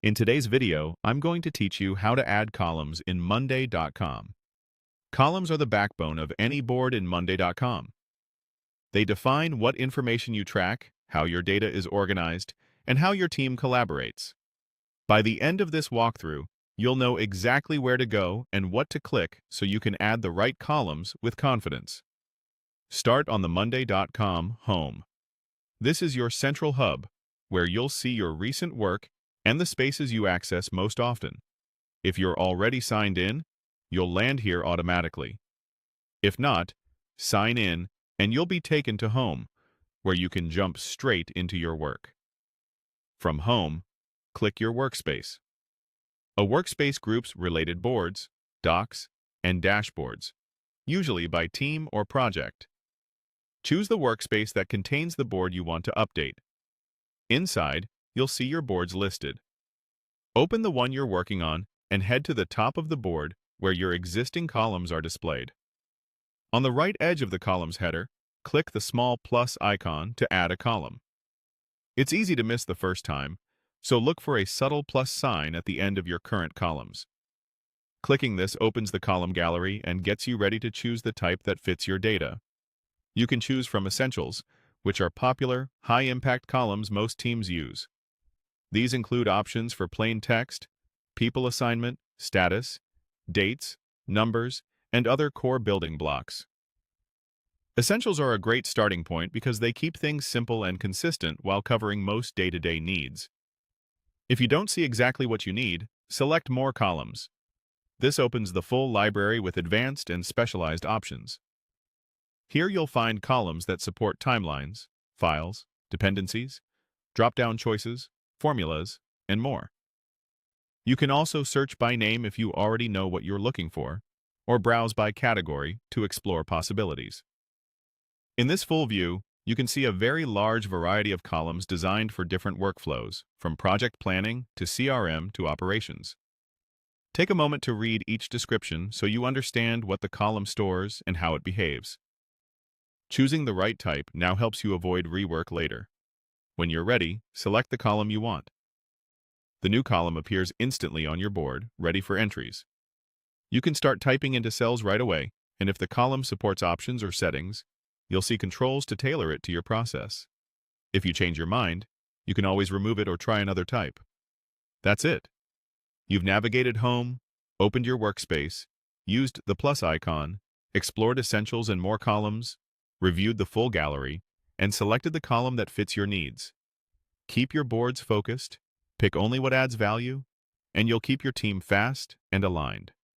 In today's video, I'm going to teach you how to add columns in Monday.com. Columns are the backbone of any board in Monday.com. They define what information you track, how your data is organized, and how your team collaborates. By the end of this walkthrough, you'll know exactly where to go and what to click so you can add the right columns with confidence. Start on the Monday.com home. This is your central hub, where you'll see your recent work and the spaces you access most often. If you're already signed in, you'll land here automatically. If not, sign in and you'll be taken to Home, where you can jump straight into your work. From Home, click your workspace. A workspace groups related boards, docs, and dashboards, usually by team or project. Choose the workspace that contains the board you want to update. Inside, you'll see your boards listed. Open the one you're working on and head to the top of the board where your existing columns are displayed. On the right edge of the columns header, click the small plus icon to add a column. It's easy to miss the first time, so look for a subtle plus sign at the end of your current columns. Clicking this opens the column gallery and gets you ready to choose the type that fits your data. You can choose from Essentials, which are popular, high-impact columns most teams use. These include options for plain text, people assignment, status, dates, numbers, and other core building blocks. Essentials are a great starting point because they keep things simple and consistent while covering most day-to-day needs. If you don't see exactly what you need, select More Columns. This opens the full library with advanced and specialized options. Here you'll find columns that support timelines, files, dependencies, drop-down choices, formulas, and more. You can also search by name if you already know what you're looking for, or browse by category to explore possibilities. In this full view, you can see a very large variety of columns designed for different workflows, from project planning to CRM to operations. Take a moment to read each description so you understand what the column stores and how it behaves. Choosing the right type now helps you avoid rework later. When you're ready, select the column you want. The new column appears instantly on your board, ready for entries. You can start typing into cells right away, and if the column supports options or settings, you'll see controls to tailor it to your process. If you change your mind, you can always remove it or try another type. That's it. You've navigated home, opened your workspace, used the plus icon, explored Essentials and more columns, reviewed the full gallery, and selected the column that fits your needs. Keep your boards focused, pick only what adds value, and you'll keep your team fast and aligned.